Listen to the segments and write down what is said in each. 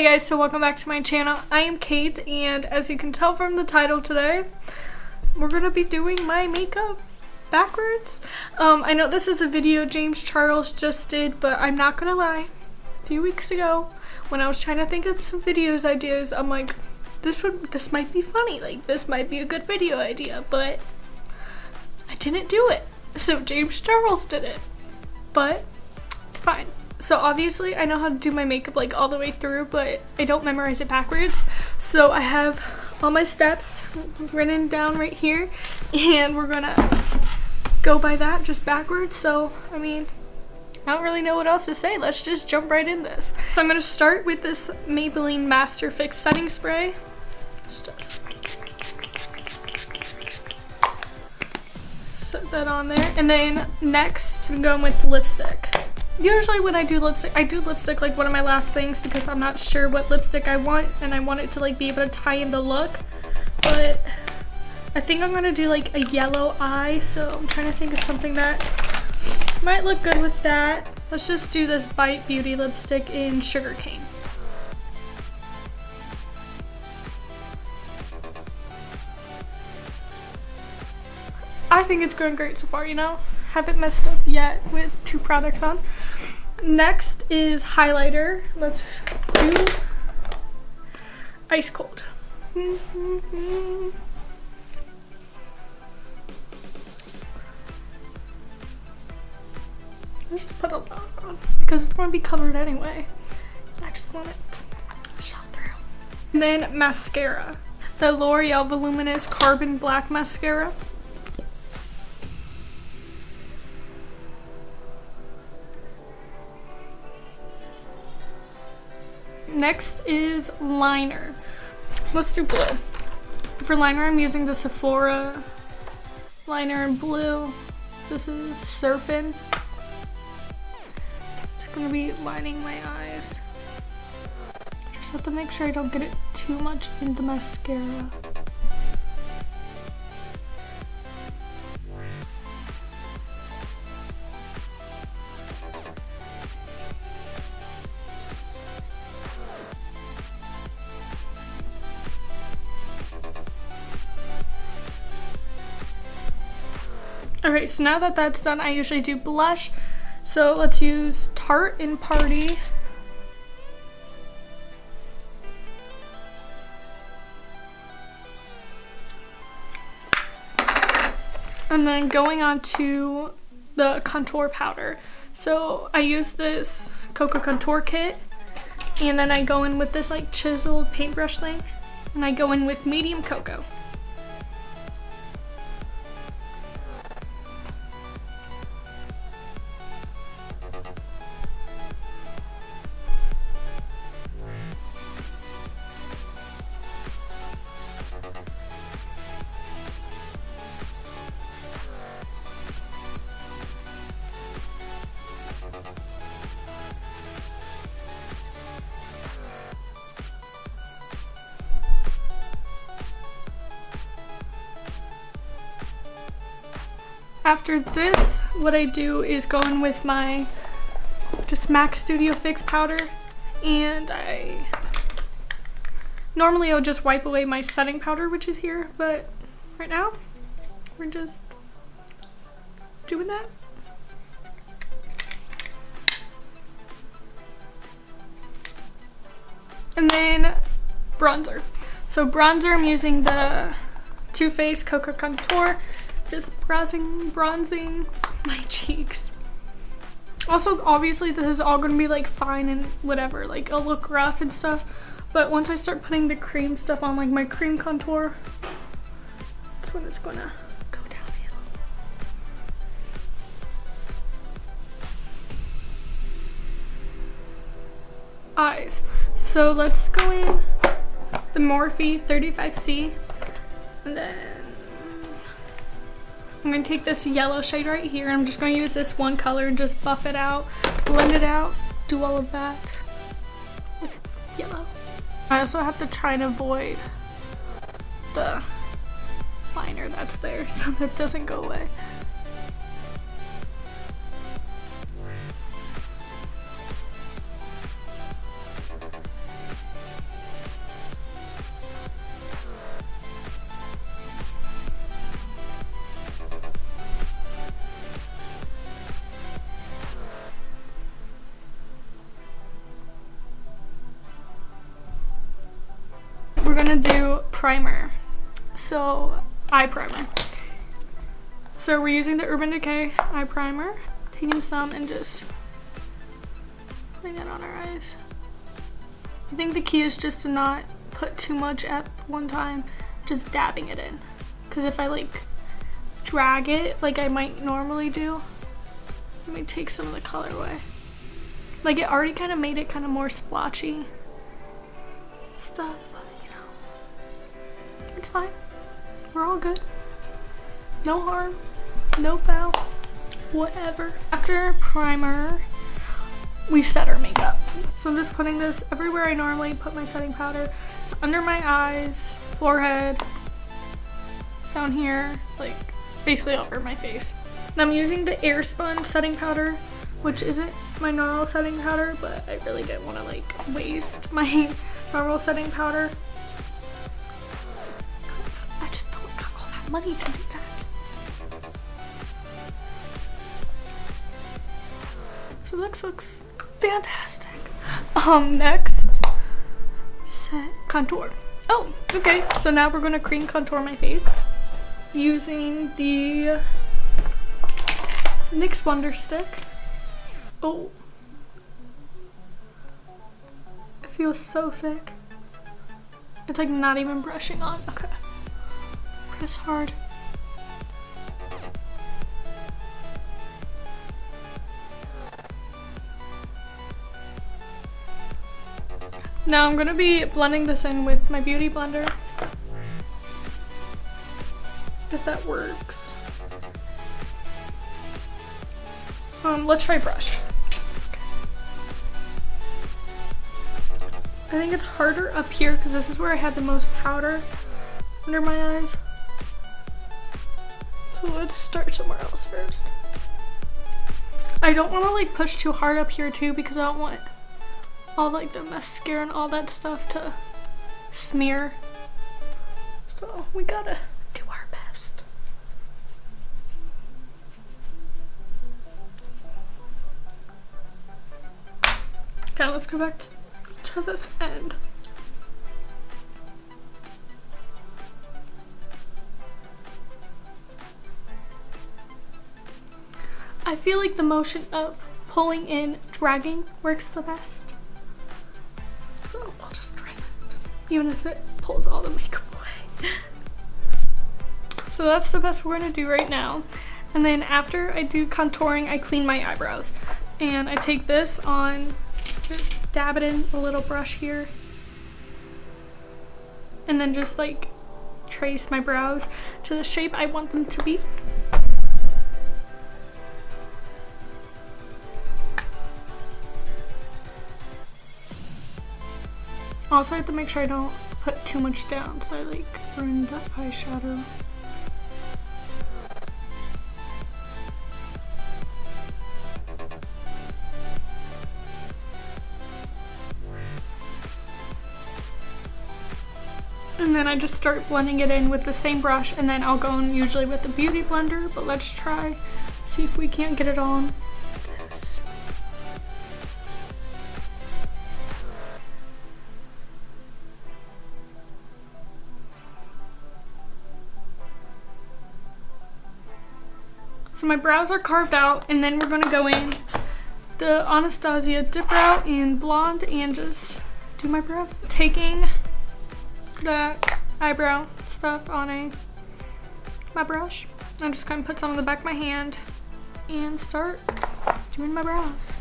Hey guys, so welcome back to my channel. I am Kate, and as you can tell from the title today, we're gonna be doing my makeup backwards. I know this is a video James Charles just did, but I'm not gonna lie. A few weeks ago, when I was trying to think of some ideas, I'm like, this might be funny. Like, this might be a good video idea, but I didn't do it. So James Charles did it, but it's fine. So obviously I know how to do my makeup like all the way through, but I don't memorize it backwards. So I have all my steps written down right here, and we're gonna go by that just backwards. So, I mean, I don't really know what else to say. Let's just jump right in this. So I'm gonna start with this Maybelline Master Fix Setting Spray. Let's just set that on there. And then next, I'm going with lipstick. Usually when I do lipstick like one of my last things because I'm not sure what lipstick I want, and I want it to like be able to tie in the look. But I think I'm gonna do like a yellow eye, so I'm trying to think of something that might look good with that. Let's just do this Bite Beauty lipstick in Sugarcane. I think it's going great so far, you know? Haven't messed up yet with two products on. Next is highlighter. Let's do Ice Cold. Let's just put a lot on because it's going to be covered anyway. I just want it to show through. And then mascara. The L'Oreal Voluminous Carbon Black Mascara. Next is liner. Let's do blue. For liner, I'm using the Sephora liner in blue. This is Surfin'. Just gonna be lining my eyes. Just have to make sure I don't get it too much in the mascara. Alright, so now that that's done, I usually do blush. So let's use Tarte in Party. And then going on to the contour powder. So I use this Cocoa Contour Kit, and then I go in with this like chiseled paintbrush thing, and I go in with medium cocoa. After this, what I do is go in with my just MAC Studio Fix powder, and normally I'll just wipe away my setting powder, which is here, but right now we're just doing that. And then bronzer. So bronzer, I'm using the Too Faced Cocoa Contour. Just bronzing my cheeks. Also, obviously this is all gonna be like fine and whatever, like it'll look rough and stuff, but once I start putting the cream stuff on, like my cream contour, that's when it's gonna go downhill. Eyes. So let's go in the Morphe 35C, and then I'm going to take this yellow shade right here, and I'm just going to use this one color and just buff it out, blend it out, do all of that with yellow. I also have to try and avoid the liner that's there so that doesn't go away. gonna do primer. So, eye primer. So we're using the Urban Decay eye primer. Taking some and just putting it on our eyes. I think the key is just to not put too much at one time, just dabbing it in. Because if I like drag it like I might normally do, it might take some of the color away. Like it already kind of made it kind of more splotchy stuff, but you know, it's fine. We're all good. No harm, no foul, whatever. After primer, we set our makeup. So I'm just putting this everywhere I normally put my setting powder. So under my eyes, forehead, down here, like basically over my face. And I'm using the Airspun setting powder, which isn't my normal setting powder, but I really didn't want to like waste my normal setting powder. I just don't got all that money to do that. So this looks fantastic. Next, set contour. Oh, okay. So now we're gonna cream contour my face using the NYX Wonder Stick. Oh, it feels so thick. It's like not even brushing on. Okay, press hard. Now I'm gonna be blending this in with my Beauty Blender, if that works. Let's try brush. I think it's harder up here because this is where I had the most powder under my eyes. So let's start somewhere else first. I don't want to like push too hard up here too because I don't want all like the mascara and all that stuff to smear. So we gotta do our best. Okay, let's go back to this end. I feel like the motion of pulling in, dragging works the best. So I'll just try that, even if it pulls all the makeup away. So that's the best we're gonna do right now. And then after I do contouring, I clean my eyebrows. And I take this on, just dab it in a little brush here. And then just like trace my brows to the shape I want them to be. Also, I have to make sure I don't put too much down, so I like ruin the eyeshadow. And then I just start blending it in with the same brush, and then I'll go in usually with the Beauty Blender, but let's try, see if we can't get it on this. So my brows are carved out, and then we're gonna go in the Anastasia Dip Brow in Blonde and just do my brows. Taking the eyebrow stuff on my brush, I'm just gonna put some on the back of my hand and start doing my brows.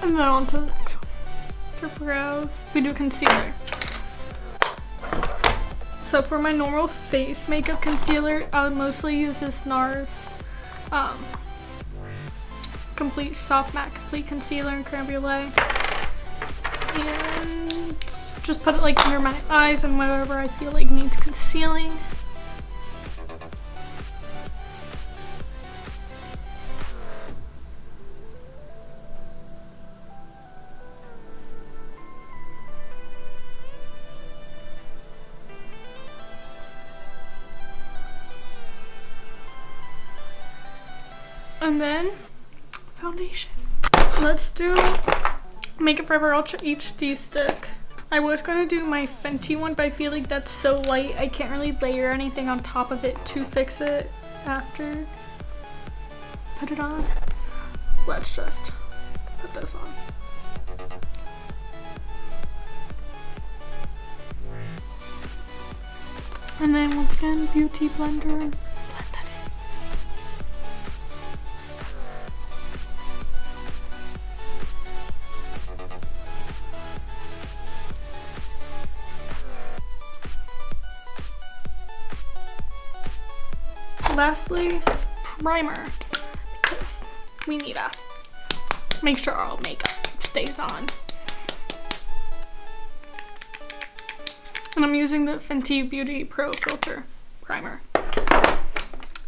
And then on to the next one. For brows, we do concealer. So for my normal face makeup concealer, I would mostly use this NARS Complete Soft Matte Complete Concealer in Creme Brulee. And just put it like under my eyes and wherever I feel like needs concealing. And then foundation. Let's do Makeup Forever Ultra HD stick. I was gonna do my Fenty one, but I feel like that's so light I can't really layer anything on top of it to fix it after. Put it on. Let's just put this on. And then once again, Beauty Blender. Blend that in. Lastly, primer, because we need to make sure our makeup stays on. And I'm using the Fenty Beauty Pro Filter Primer,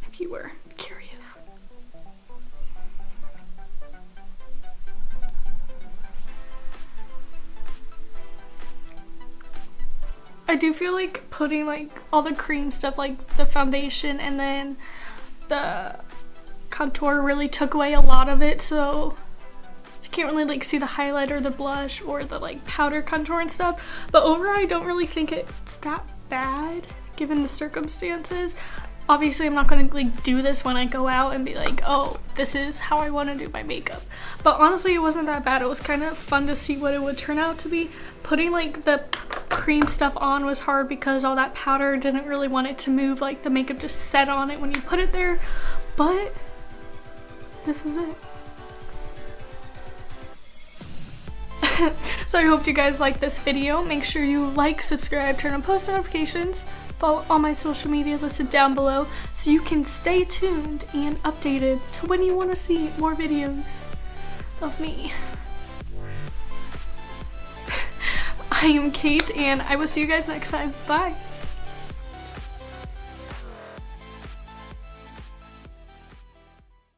if you were curious. I do feel like putting like all the cream stuff, like the foundation and then the contour, really took away a lot of it, so you can't really like see the highlight or the blush or the like powder contour and stuff. But overall, I don't really think it's that bad given the circumstances. Obviously, I'm not gonna like do this when I go out and be like, oh, this is how I want to do my makeup. But honestly, it wasn't that bad. It was kind of fun to see what it would turn out to be. Putting like the cream stuff on was hard because all that powder didn't really want it to move, like the makeup just set on it when you put it there. But this is it. So I hope you guys like this video. Make sure you like, subscribe, turn on post notifications, follow all my social media listed down below so you can stay tuned and updated to when you want to see more videos of me. I am Kate and I will see you guys next time. Bye!